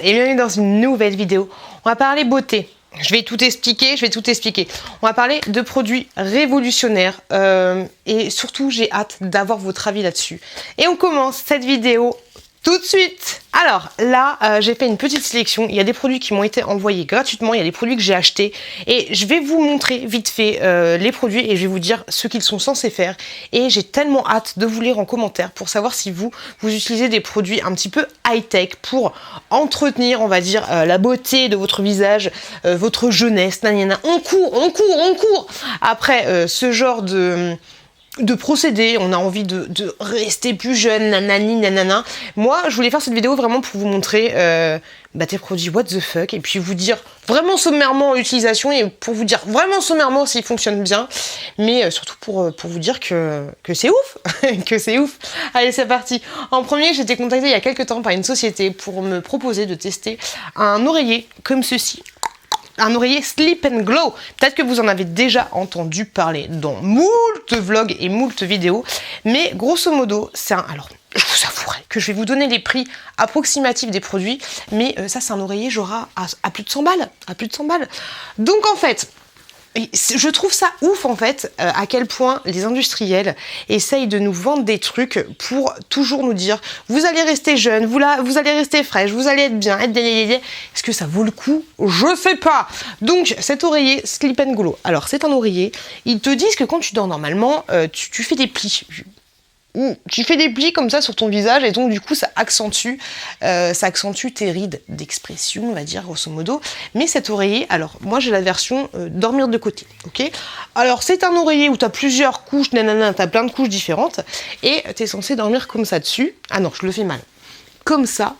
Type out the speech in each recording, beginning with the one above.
et bienvenue dans une nouvelle vidéo. On va parler beauté. Je vais tout expliquer. On va parler de produits révolutionnaires et surtout j'ai hâte d'avoir votre avis là-dessus. Et on commence cette vidéo tout de suite. Alors là, j'ai fait une petite sélection. Il y a des produits qui m'ont été envoyés gratuitement. Il y a des produits que j'ai achetés. Et je vais vous montrer vite fait les produits et je vais vous dire ce qu'ils sont censés faire. Et j'ai tellement hâte de vous lire en commentaire pour savoir si vous utilisez des produits un petit peu high-tech pour entretenir, on va dire, la beauté de votre visage, votre jeunesse. Nanana. On court après ce genre de procéder, on a envie de rester plus jeune, nanani, nanana. Moi, je voulais faire cette vidéo vraiment pour vous montrer des produits what the fuck, et puis vous dire vraiment sommairement l'utilisation, et pour vous dire vraiment sommairement s'ils fonctionnent bien, mais surtout pour vous dire que c'est ouf, que c'est ouf. Allez, c'est parti. En premier, j'ai été contactée il y a quelques temps par une société pour me proposer de tester un oreiller comme ceci. Un oreiller Sleep and Glow. Peut-être que vous en avez déjà entendu parler dans moult vlogs et moult vidéos. Mais grosso modo, c'est un... Alors, je vous avouerai que je vais vous donner les prix approximatifs des produits. Mais ça, c'est un oreiller, j'aurai à plus de 100 balles. À plus de 100 balles. Donc, en fait... je trouve ça ouf en fait, à quel point les industriels essayent de nous vendre des trucs pour toujours nous dire vous allez rester jeune, vous allez rester fraîche, vous allez être bien, Est-ce que ça vaut le coup? Je sais pas. Donc cet oreiller Sleep and Glow, alors c'est un oreiller, ils te disent que quand tu dors normalement, tu fais des plis. Tu fais des plis comme ça sur ton visage et donc du coup ça accentue tes rides d'expression, on va dire grosso modo. Mais cet oreiller, alors moi j'ai la version dormir de côté, ok. Alors c'est un oreiller où tu as plusieurs couches, nanana, tu as plein de couches différentes et tu es censé dormir comme ça dessus. Ah non, je le fais mal. Comme ça.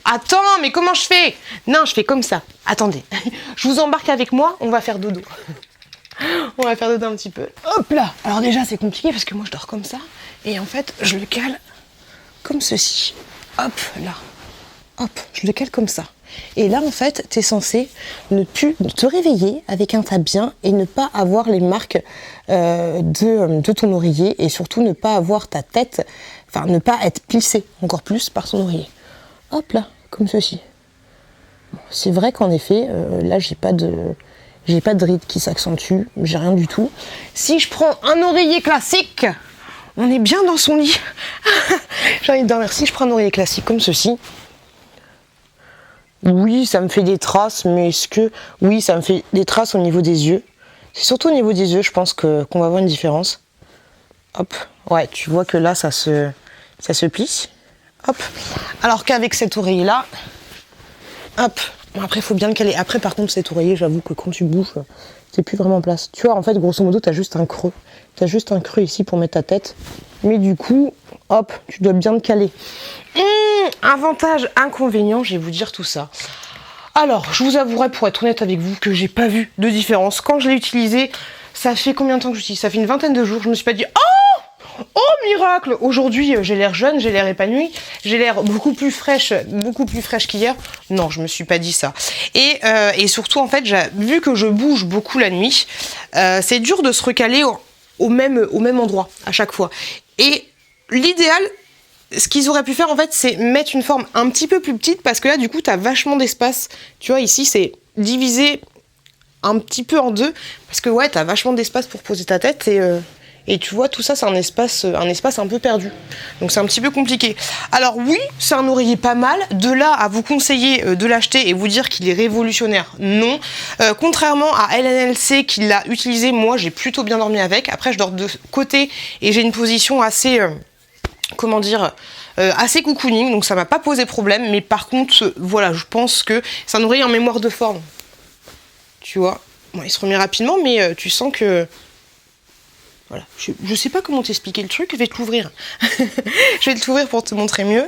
Attends, mais comment je fais? Non, je fais comme ça. Attendez, je vous embarque avec moi, on va faire dodo. On va faire dodo un petit peu. Hop là. Alors déjà c'est compliqué parce que moi je dors comme ça. Et en fait je le cale comme ceci. Hop là. Hop, je le cale comme ça. Et là en fait t'es censé ne plus te réveiller avec un tas bien et ne pas avoir les marques de ton oreiller. Et surtout ne pas avoir ta tête, enfin ne pas être plissée encore plus par ton oreiller. Hop là, comme ceci. Bon, c'est vrai qu'en effet, là j'ai pas de rides qui s'accentuent, j'ai rien du tout. Si je prends un oreiller classique, on est bien dans son lit. J'ai envie de dormir. Si je prends un oreiller classique comme ceci, oui, ça me fait des traces, mais est-ce que... Oui, ça me fait des traces au niveau des yeux. C'est surtout au niveau des yeux, je pense qu'on va voir une différence. Hop, ouais, tu vois que là, ça se plisse. Hop. Alors qu'avec cet oreiller-là, hop. Bon, après, il faut bien le caler. Après, par contre, cet oreiller, j'avoue que quand tu bouges, c'est plus vraiment place. Tu vois, en fait, grosso modo, t'as juste un creux. T'as juste un creux ici pour mettre ta tête. Mais du coup, hop, tu dois bien te caler. Avantage, inconvénient, je vais vous dire tout ça. Alors, je vous avouerai, pour être honnête avec vous, que j'ai pas vu de différence. Quand je l'ai utilisé, ça fait combien de temps que j'utilise? Ça fait une vingtaine de jours. Je me suis pas dit, oh miracle! Aujourd'hui, j'ai l'air jeune, j'ai l'air épanouie, j'ai l'air beaucoup plus fraîche qu'hier. Non, je me suis pas dit ça. Et surtout, en fait, vu que je bouge beaucoup la nuit, c'est dur de se recaler au même endroit à chaque fois. Et l'idéal, ce qu'ils auraient pu faire, en fait, c'est mettre une forme un petit peu plus petite, parce que là, du coup, t'as vachement d'espace. Tu vois, ici, c'est divisé un petit peu en deux, parce que ouais, t'as vachement d'espace pour poser ta tête et tu vois, tout ça, c'est un espace un peu perdu. Donc c'est un petit peu compliqué. Alors oui, c'est un oreiller pas mal. De là à vous conseiller de l'acheter et vous dire qu'il est révolutionnaire, non. Contrairement à LNLC qui l'a utilisé, moi j'ai plutôt bien dormi avec. Après je dors de côté et j'ai une position assez, assez cocooning. Donc ça m'a pas posé problème. Mais par contre, voilà, je pense que c'est un oreiller en mémoire de forme. Tu vois, bon, il se remet rapidement, mais tu sens que... Voilà, je sais pas comment t'expliquer le truc, je vais te l'ouvrir. Je vais te l'ouvrir pour te montrer mieux.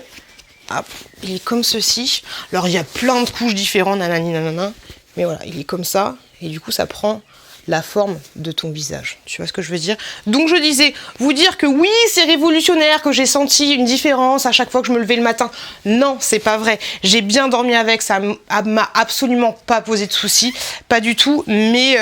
Hop, il est comme ceci. Alors il y a plein de couches différentes, nanani nanana. Mais voilà, il est comme ça. Et du coup, ça prend la forme de ton visage. Tu vois ce que je veux dire? Donc je disais, vous dire que oui, c'est révolutionnaire, que j'ai senti une différence à chaque fois que je me levais le matin. Non, c'est pas vrai. J'ai bien dormi avec, ça m'a absolument pas posé de soucis, pas du tout. Mais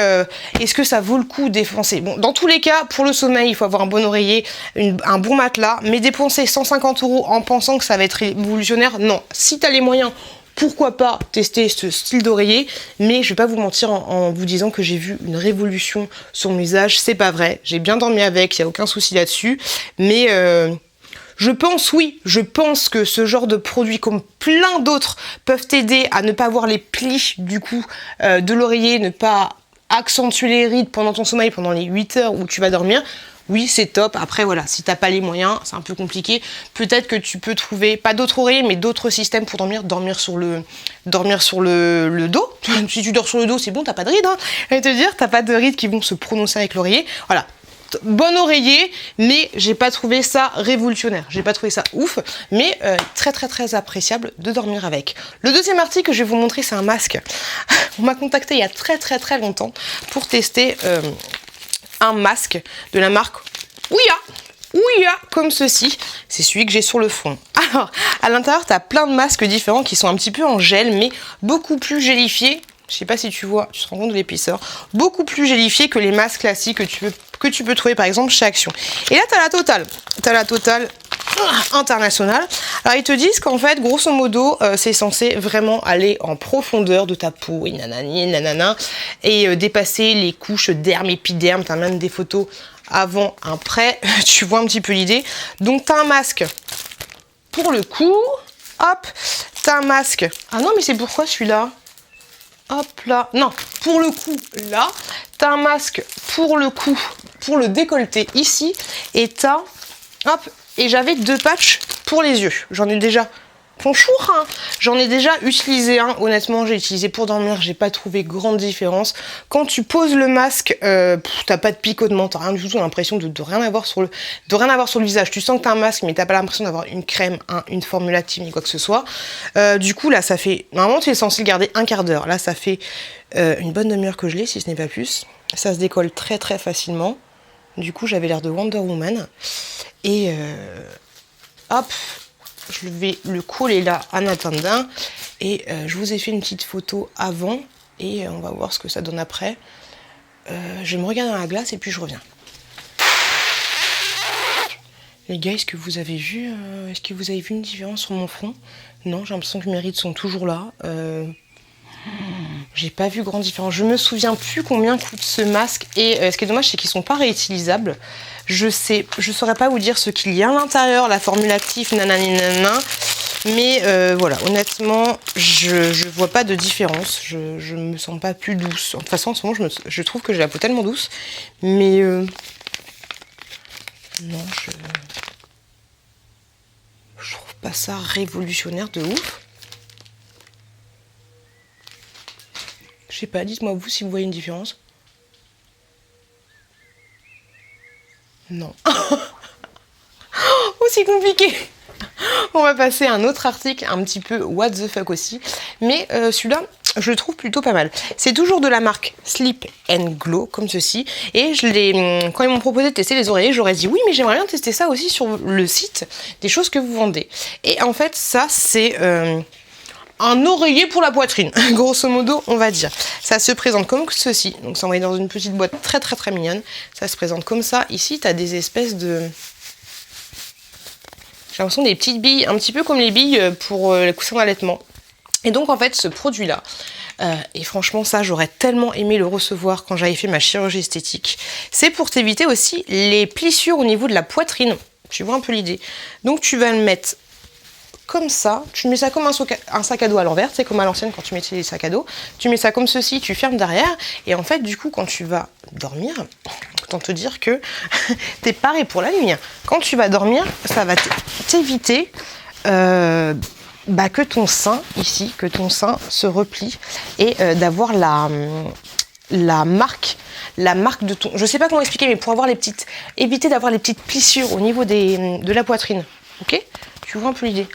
est-ce que ça vaut le coup de défoncer? Bon, dans tous les cas, pour le sommeil, il faut avoir un bon oreiller, un bon matelas. Mais dépenser 150 € en pensant que ça va être révolutionnaire, non. Si t'as les moyens pourquoi pas tester ce style d'oreiller, mais je vais pas vous mentir en vous disant que j'ai vu une révolution sur mon visage, c'est pas vrai. J'ai bien dormi avec, il n'y a aucun souci là-dessus, mais je pense que ce genre de produits, comme plein d'autres, peuvent t'aider à ne pas avoir les plis du coup de l'oreiller, ne pas accentuer les rides pendant ton sommeil, pendant les 8 heures où tu vas dormir. Oui, c'est top. Après, voilà, si t'as pas les moyens, c'est un peu compliqué. Peut-être que tu peux trouver, pas d'autres oreillers, mais d'autres systèmes pour dormir sur le dos. Si tu dors sur le dos, c'est bon, t'as pas de rides. Hein. Je vais te dire, t'as pas de rides qui vont se prononcer avec l'oreiller. Voilà. Bon oreiller, mais j'ai pas trouvé ça révolutionnaire. J'ai pas trouvé ça ouf, mais très très très appréciable de dormir avec. Le deuxième article que je vais vous montrer, c'est un masque. On m'a contacté il y a très très très longtemps pour tester un masque de la marque Ouya, comme ceci. C'est celui que j'ai sur le front. Alors, à l'intérieur, tu as plein de masques différents qui sont un petit peu en gel, mais beaucoup plus gélifiés. Je sais pas si tu vois, tu te rends compte de l'épaisseur. Beaucoup plus gélifiés que les masques classiques que tu peux trouver par exemple chez Action. Et là, tu as la totale. Tu as la totale internationale. Alors ils te disent qu'en fait, grosso modo, c'est censé vraiment aller en profondeur de ta peau, et nanani, nanana, et dépasser les couches derme, épiderme. T'as même des photos avant, après. Tu vois un petit peu l'idée. Donc t'as un masque pour le cou. Hop, t'as un masque. Ah non, mais c'est pourquoi celui-là? Hop là. Non, pour le cou, là. T'as un masque pour le cou, pour le décolleté ici. Et t'as, hop, et j'avais 2 patchs pour les yeux. J'en ai déjà, bonjour, hein. J'en ai déjà utilisé un. Honnêtement, j'ai utilisé pour dormir. J'ai pas trouvé grande différence. Quand tu poses le masque, t'as pas de picotement, t'as rien du tout. T'as l'impression de rien avoir sur le visage. Tu sens que t'as un masque, mais t'as pas l'impression d'avoir une crème, une formule active ni quoi que ce soit. Du coup, là, ça fait. Normalement, tu es censé le garder un quart d'heure. Là, ça fait une bonne demi-heure que je l'ai, si ce n'est pas plus. Ça se décolle très très facilement. Du coup, j'avais l'air de Wonder Woman. Et hop, je vais le coller là en attendant. Et je vous ai fait une petite photo avant. Et on va voir ce que ça donne après. Je vais me regarder dans la glace et puis je reviens. Les gars, est-ce que vous avez vu une différence sur mon front? Non, j'ai l'impression que mes rides sont toujours là. J'ai pas vu grande différence. Je me souviens plus combien coûte ce masque. Et ce qui est dommage, c'est qu'ils sont pas réutilisables. Je saurais pas vous dire ce qu'il y a à l'intérieur, la formule active, nanani nanana. Mais voilà, honnêtement, je vois pas de différence. Je me sens pas plus douce. De toute façon, en ce moment, je trouve que j'ai la peau tellement douce. Mais non, je trouve pas ça révolutionnaire de ouf. Je sais pas, dites-moi vous si vous voyez une différence. Non. Oh, c'est compliqué. On va passer à un autre article, un petit peu what the fuck aussi. Mais celui-là, je le trouve plutôt pas mal. C'est toujours de la marque Sleep and Glow, comme ceci. Et quand ils m'ont proposé de tester les oreillers, j'aurais dit oui, mais j'aimerais bien tester ça aussi sur le site des choses que vous vendez. Et en fait, ça, c'est un oreiller pour la poitrine, grosso modo, on va dire. Ça se présente comme ceci. Donc, c'est envoyé dans une petite boîte très, très, très mignonne. Ça se présente comme ça. Ici, tu as des espèces de... J'ai l'impression des petites billes, un petit peu comme les billes pour les coussins d'allaitement. Et donc, en fait, ce produit-là, et franchement, ça, j'aurais tellement aimé le recevoir quand j'avais fait ma chirurgie esthétique. C'est pour t'éviter aussi les plissures au niveau de la poitrine. Tu vois un peu l'idée. Donc, tu vas le mettre comme ça, tu mets ça comme un sac à dos à l'envers, c'est comme à l'ancienne quand tu mettais les sacs à dos. Tu mets ça comme ceci, tu fermes derrière, et en fait, du coup, quand tu vas dormir, autant te dire que t'es paré pour la nuit. Quand tu vas dormir, ça va t'éviter que ton sein, ici, que ton sein se replie et d'avoir la marque de ton... Je sais pas comment expliquer, mais pour avoir éviter d'avoir les petites plissures au niveau de la poitrine, ok ? Tu vois un peu l'idée.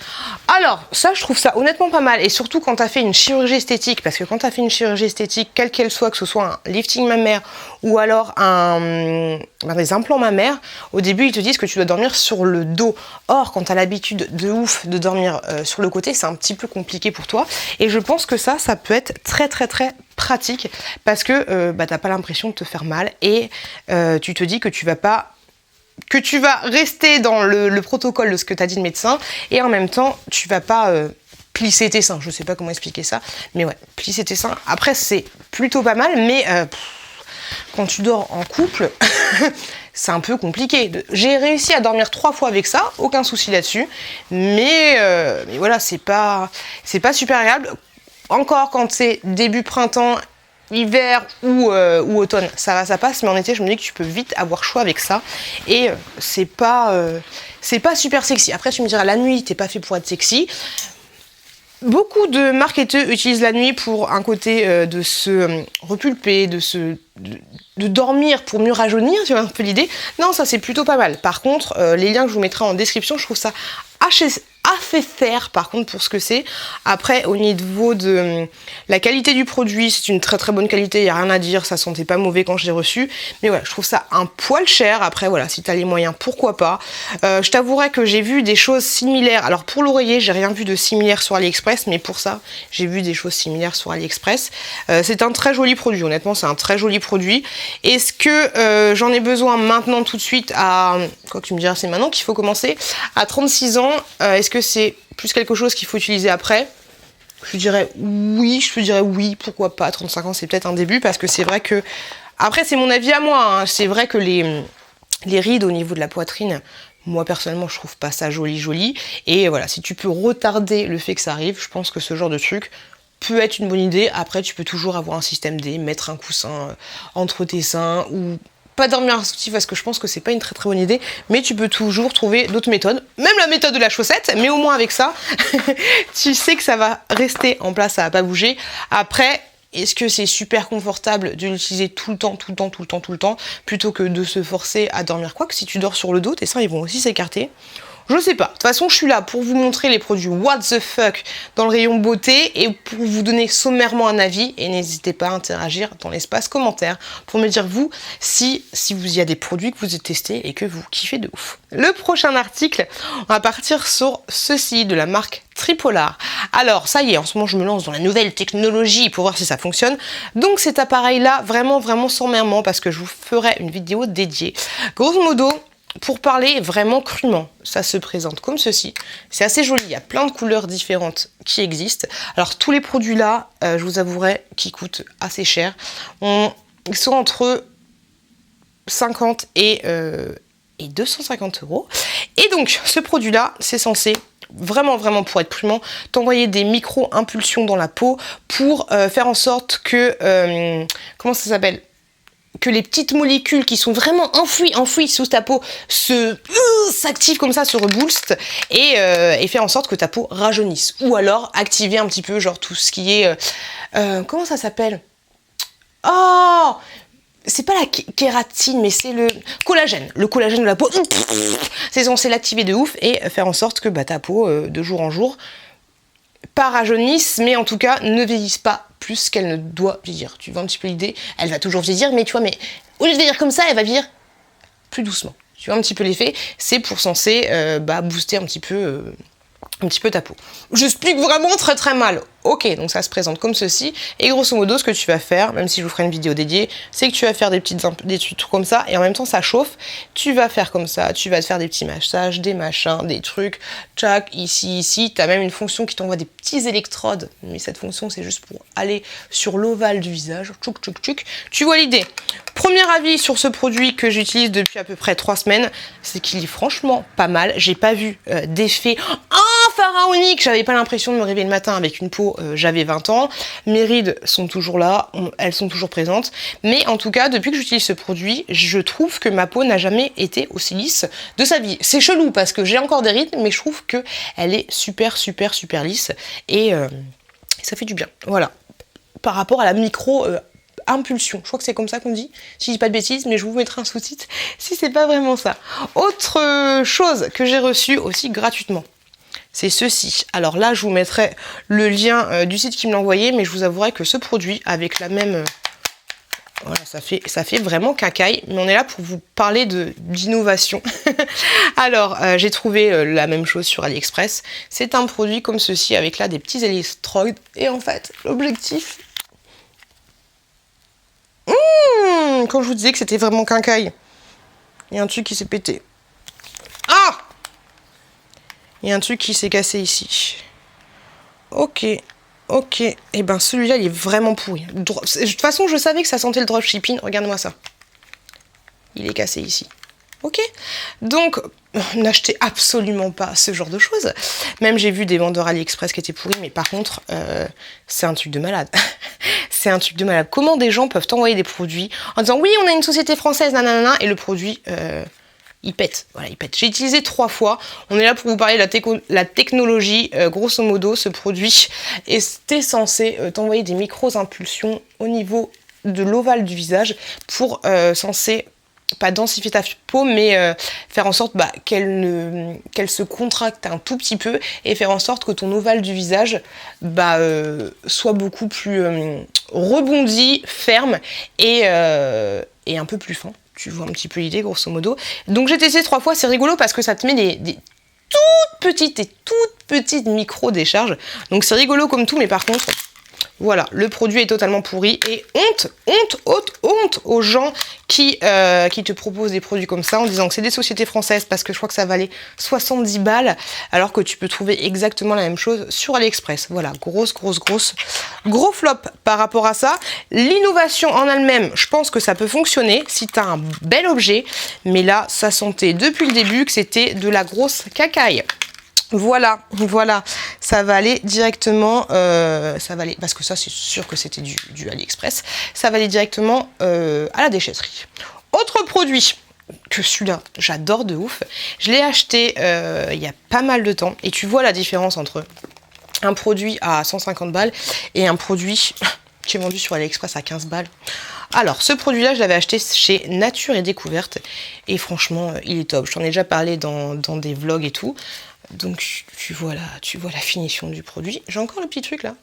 Alors, ça, je trouve ça honnêtement pas mal. Et surtout quand tu as fait une chirurgie esthétique. Parce que quand tu as fait une chirurgie esthétique, quelle qu'elle soit, que ce soit un lifting mammaire ou alors des implants mammaires, au début, ils te disent que tu dois dormir sur le dos. Or, quand tu as l'habitude de ouf de dormir sur le côté, c'est un petit peu compliqué pour toi. Et je pense que ça peut être très, très, très pratique. Parce que t'as pas l'impression de te faire mal. Et tu te dis que tu vas rester dans le protocole de ce que t'a dit le médecin et en même temps tu vas pas plisser tes seins. Je sais pas comment expliquer ça, mais ouais, plisser tes seins. Après, c'est plutôt pas mal, mais quand tu dors en couple, c'est un peu compliqué. J'ai réussi à dormir 3 fois avec ça, aucun souci là-dessus, mais voilà, c'est pas super agréable. Encore quand c'est début printemps, hiver ou automne, ça va, ça passe, mais en été, je me dis que tu peux vite avoir chaud avec ça, et c'est pas super sexy. Après, tu me diras, la nuit, t'es pas fait pour être sexy. Beaucoup de marketeurs utilisent la nuit pour un côté de se repulper, de dormir pour mieux rajeunir, tu vois un peu l'idée. Non, ça c'est plutôt pas mal. Par contre, les liens que je vous mettrai en description, je trouve ça assez faire par contre pour ce que c'est. Après, au niveau de la qualité du produit, c'est une très très bonne qualité, il n'y a rien à dire, ça sentait pas mauvais quand je l'ai reçu. Mais voilà, je trouve ça un poil cher. Après voilà, si tu as les moyens, pourquoi pas. Je t'avouerai que j'ai vu des choses similaires. Alors pour l'oreiller, j'ai rien vu de similaire sur AliExpress, mais pour ça, j'ai vu des choses similaires sur AliExpress. C'est un très joli produit, honnêtement, c'est un très joli produit. Est-ce que j'en ai besoin maintenant tout de suite à... Quoi que tu me diras, c'est maintenant qu'il faut commencer. À 36 ans, est-ce que c'est plus quelque chose qu'il faut utiliser après? Je dirais oui, pourquoi pas. 35 ans, c'est peut-être un début, parce que c'est vrai que... Après, c'est mon avis à moi, hein. C'est vrai que les rides au niveau de la poitrine, moi, personnellement, je trouve pas ça joli. Et voilà, si tu peux retarder le fait que ça arrive, je pense que ce genre de truc peut être une bonne idée. Après, tu peux toujours avoir un système D, mettre un coussin entre tes seins, ou pas dormir un soutif, parce que je pense que c'est pas une très très bonne idée, mais tu peux toujours trouver d'autres méthodes, même la méthode de la chaussette, mais au moins avec ça, tu sais que ça va rester en place, ça va pas bouger. Après, est-ce que c'est super confortable de l'utiliser tout le temps, plutôt que de se forcer à dormir? Quoi que si tu dors sur le dos, tes seins ils vont aussi s'écarter. Je sais pas. De toute façon, je suis là pour vous montrer les produits what the fuck dans le rayon beauté et pour vous donner sommairement un avis. Et n'hésitez pas à interagir dans l'espace commentaire pour me dire vous si vous y a des produits que vous avez testés et que vous kiffez de ouf. Le prochain article, on va partir sur ceci de la marque Tripolar. Alors, ça y est, en ce moment, je me lance dans la nouvelle technologie pour voir si ça fonctionne. Donc, cet appareil-là, vraiment sommairement, parce que je vous ferai une vidéo dédiée. Grosso modo, pour parler vraiment crûment, ça se présente comme ceci. C'est assez joli, il y a plein de couleurs différentes qui existent. Alors tous les produits là, je vous avouerai qu'ils coûtent assez cher. Ils sont entre 50 et 250 €. Et donc ce produit là, c'est censé vraiment pour être crûment, t'envoyer des micro-impulsions dans la peau pour faire en sorte que... comment ça s'appelle ? Que les petites molécules qui sont vraiment enfouies sous ta peau s'activent comme ça, se reboostent et faire en sorte que ta peau rajeunisse. Ou alors activer un petit peu genre tout ce qui est... comment ça s'appelle? Oh, c'est pas la kératine, mais c'est le collagène. Le collagène de la peau, c'est censé l'activer de ouf et faire en sorte que ta peau, de jour en jour, pas rajeunisse, mais en tout cas ne vieillisse pas plus qu'elle ne doit vieillir. Tu vois un petit peu l'idée? Elle va toujours vieillir, mais tu vois, mais au lieu de vieillir comme ça, elle va vieillir plus doucement. Tu vois un petit peu l'effet? C'est pour censé booster un petit peu ta peau. J'explique vraiment très mal. Ok, donc ça se présente comme ceci. Et grosso modo, ce que tu vas faire, même si je vous ferai une vidéo dédiée, c'est que tu vas faire des petits trucs comme ça, et en même temps ça chauffe. Tu vas faire comme ça, tu vas te faire des petits massages, des machins, des trucs. Tchac, ici. Tu as même une fonction qui t'envoie des petits électrodes. Mais cette fonction, c'est juste pour aller sur l'ovale du visage. Tchouk. Tu vois l'idée. Premier avis sur ce produit que j'utilise depuis à peu près 3 semaines, c'est qu'il est franchement pas mal. J'ai pas vu d'effet pharaonique. J'avais pas l'impression de me réveiller le matin avec une peau, j'avais 20 ans. Mes rides sont toujours là, elles sont toujours présentes. Mais en tout cas, depuis que j'utilise ce produit, je trouve que ma peau n'a jamais été aussi lisse de sa vie. C'est chelou parce que j'ai encore des rides, mais je trouve que elle est super lisse et ça fait du bien. Voilà. Par rapport à la micro impulsion, je crois que c'est comme ça qu'on dit, si je dis pas de bêtises, mais je vous mettrai un sous-titre si c'est pas vraiment ça. Autre chose que j'ai reçue aussi gratuitement, c'est ceci. Alors là, je vous mettrai le lien du site qui me l'a envoyé, mais je vous avouerai que ce produit, avec la même... voilà, ça fait vraiment cacaille, mais on est là pour vous parler d'innovation. Alors, j'ai trouvé la même chose sur AliExpress. C'est un produit comme ceci, avec là des petits électrodes. Et en fait, l'objectif... quand je vous disais que c'était vraiment quincaille, il y a un truc qui s'est pété. Ah! Il y a un truc qui s'est cassé ici. Ok, ok. Et ben celui-là, il est vraiment pourri. De toute façon, je savais que ça sentait le dropshipping. Regarde-moi ça. Il est cassé ici. Ok. Donc, n'achetez absolument pas ce genre de choses. Même j'ai vu des vendeurs AliExpress qui étaient pourris, mais par contre, c'est un truc de malade. C'est un truc de malade. Comment des gens peuvent t'envoyer des produits en disant oui, on a une société française, nanana, et le produit, il pète. Voilà, il pète. J'ai utilisé 3 fois. On est là pour vous parler de la technologie. Grosso modo, ce produit était censé t'envoyer des micro-impulsions au niveau de l'ovale du visage pour censé pas densifier ta peau, mais faire en sorte qu'elle se contracte un tout petit peu et faire en sorte que ton ovale du visage soit beaucoup plus rebondi, ferme et un peu plus fin. Tu vois un petit peu l'idée, grosso modo. Donc j'ai testé 3 fois, c'est rigolo parce que ça te met des toutes petites micro-décharges. Donc c'est rigolo comme tout, mais par contre, voilà, le produit est totalement pourri et honte aux gens qui te proposent des produits comme ça en disant que c'est des sociétés françaises parce que je crois que ça valait 70 balles alors que tu peux trouver exactement la même chose sur AliExpress. Voilà, gros flop par rapport à ça. L'innovation en elle-même, je pense que ça peut fonctionner si tu as un bel objet, mais là, ça sentait depuis le début que c'était de la grosse cacaille. Voilà, ça va aller directement, parce que ça c'est sûr que c'était du AliExpress, ça va aller directement à la déchetterie. Autre produit, que celui-là j'adore de ouf, je l'ai acheté il y a pas mal de temps, et tu vois la différence entre un produit à 150 balles et un produit qui est vendu sur AliExpress à 15 balles. Alors, ce produit-là, je l'avais acheté chez Nature et Découverte, et franchement, il est top. Je t'en ai déjà parlé dans des vlogs et tout. Donc tu vois la finition du produit. J'ai encore le petit truc là.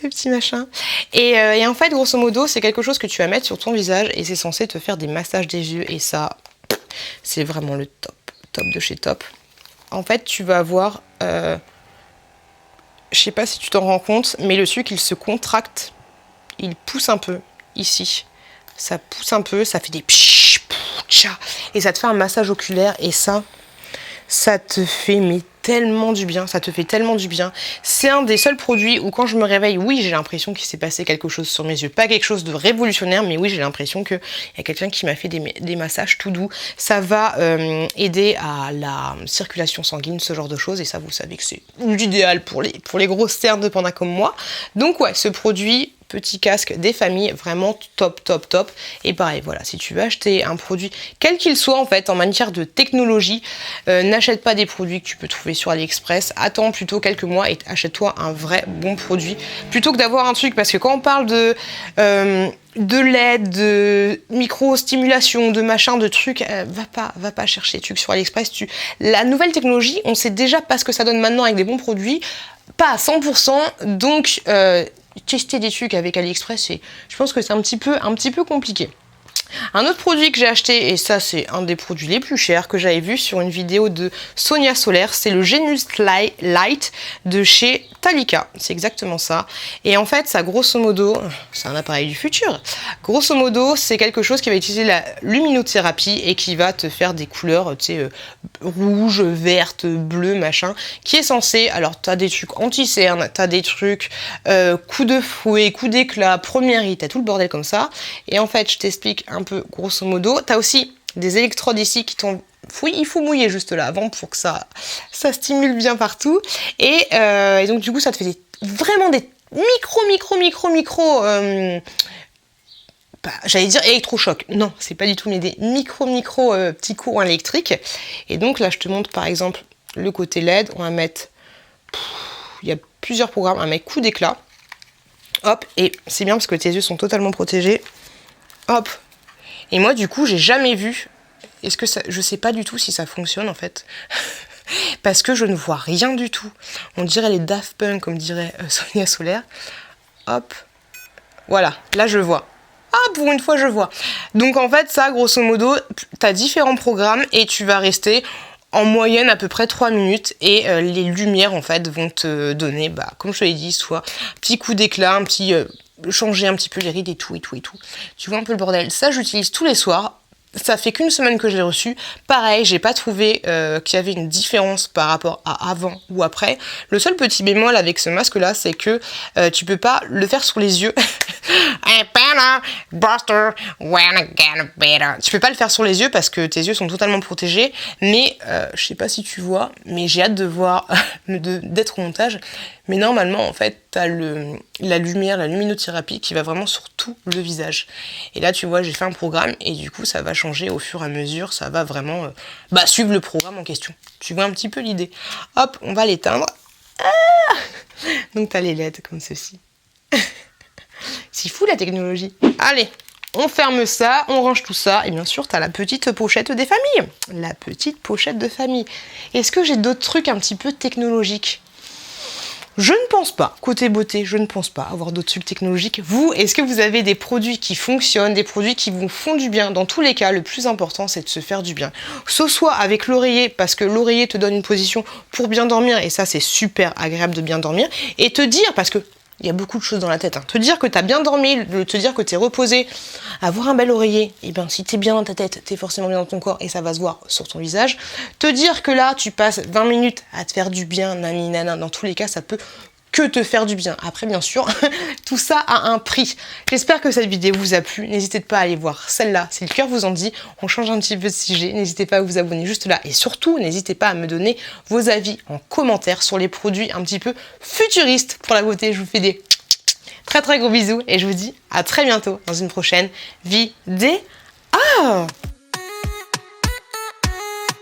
Le petit machin. Et en fait, grosso modo, c'est quelque chose que tu vas mettre sur ton visage et c'est censé te faire des massages des yeux. Et ça, c'est vraiment le top. Top de chez top. En fait, tu vas avoir... je sais pas si tu t'en rends compte, mais le sucre, il se contracte. Il pousse un peu, ici. Ça pousse un peu, ça fait des... Et ça te fait un massage oculaire. Et ça te fait tellement du bien, ça te fait tellement du bien. C'est un des seuls produits où quand je me réveille, oui, j'ai l'impression qu'il s'est passé quelque chose sur mes yeux. Pas quelque chose de révolutionnaire, mais oui, j'ai l'impression qu'il y a quelqu'un qui m'a fait des massages tout doux. Ça va aider à la circulation sanguine, ce genre de choses. Et ça, vous savez que c'est l'idéal pour les grosses cernes de panda comme moi. Donc ouais, ce produit... Petit casque des familles, vraiment top. Et pareil, voilà, si tu veux acheter un produit, quel qu'il soit en fait, en matière de technologie, n'achète pas des produits que tu peux trouver sur AliExpress. Attends plutôt quelques mois et achète-toi un vrai bon produit. Plutôt que d'avoir un truc, parce que quand on parle de LED, de micro-stimulation, de machin, de trucs, va pas chercher des trucs sur AliExpress. La nouvelle technologie, on sait déjà pas ce que ça donne maintenant avec des bons produits, pas à 100%, donc... tester des trucs avec AliExpress, je pense que c'est un petit peu compliqué. Un autre produit que j'ai acheté, et ça c'est un des produits les plus chers que j'avais vu sur une vidéo de Sonia Solaire, c'est le Genius Light de chez Talika. C'est exactement ça. Et en fait, ça grosso modo, c'est un appareil du futur. Grosso modo, c'est quelque chose qui va utiliser la luminothérapie et qui va te faire des couleurs, tu sais, rouge, verte, bleu, machin, qui est censé, alors t'as des trucs anti-cerne, t'as des trucs coup de fouet, coup d'éclat, première hit, t'as tout le bordel comme ça. Et en fait, je t'explique un peu grosso modo. T'as aussi des électrodes ici qui tombent. Il faut mouiller juste là avant pour que ça stimule bien partout. Et donc du coup, ça te fait vraiment des micro. J'allais dire électrochoc. Non, c'est pas du tout, mais des micro petits courants électriques. Et donc là, je te montre par exemple le côté LED. On va mettre... il y a plusieurs programmes. On va mettre coup d'éclat. Hop, et c'est bien parce que tes yeux sont totalement protégés. Hop. Et moi, du coup, j'ai jamais vu. Est-ce que ça... Je sais pas du tout si ça fonctionne, en fait. Parce que je ne vois rien du tout. On dirait les Daft Punk, comme dirait Sonia Solaire. Hop. Voilà, là, je vois. Ah, pour une fois, je vois. Donc, en fait, ça, grosso modo, tu as différents programmes et tu vas rester en moyenne à peu près 3 minutes. Et les lumières, en fait, vont te donner, comme je te l'ai dit, soit un petit coup d'éclat, un petit... changer un petit peu les rides et tout. Tu vois un peu le bordel. Ça, j'utilise tous les soirs. Ça fait qu'une semaine que je l'ai reçu. Pareil, j'ai pas trouvé qu'il y avait une différence par rapport à avant ou après. Le seul petit bémol avec ce masque là, c'est que tu peux pas le faire sur les yeux. Tu peux pas le faire sur les yeux parce que tes yeux sont totalement protégés. Mais je sais pas si tu vois, mais j'ai hâte de voir d'être au montage. Mais normalement, en fait, t'as la lumière, la luminothérapie qui va vraiment sur tout le visage. Et là, tu vois, j'ai fait un programme et du coup, ça va changer au fur et à mesure. Ça va vraiment suivre le programme en question. Tu vois un petit peu l'idée. Hop, on va l'éteindre. Ah, donc, t'as les LED comme ceci. C'est fou la technologie. Allez, on ferme ça, on range tout ça. Et bien sûr, t'as la petite pochette des familles. La petite pochette de famille. Est-ce que j'ai d'autres trucs un petit peu technologiques ? Je ne pense pas, côté beauté, je ne pense pas avoir d'autres trucs technologiques. Vous, est-ce que vous avez des produits qui fonctionnent, des produits qui vous font du bien? Dans tous les cas, le plus important, c'est de se faire du bien. Ce soit avec l'oreiller, parce que l'oreiller te donne une position pour bien dormir, et ça, c'est super agréable de bien dormir. Et te dire, parce que il y a beaucoup de choses dans la tête, hein. Te dire que tu as bien dormi, te dire que tu es reposé, avoir un bel oreiller, et bien si tu es bien dans ta tête, tu es forcément bien dans ton corps et ça va se voir sur ton visage. Te dire que là, tu passes 20 minutes à te faire du bien, nani nana, dans tous les cas, ça peut que te faire du bien. Après, bien sûr, tout ça a un prix. J'espère que cette vidéo vous a plu. N'hésitez pas à aller voir celle-là, si le cœur vous en dit. On change un petit peu de sujet. N'hésitez pas à vous abonner juste là. Et surtout, n'hésitez pas à me donner vos avis en commentaire sur les produits un petit peu futuristes pour la beauté. Je vous fais des très très gros bisous et je vous dis à très bientôt dans une prochaine vidéo.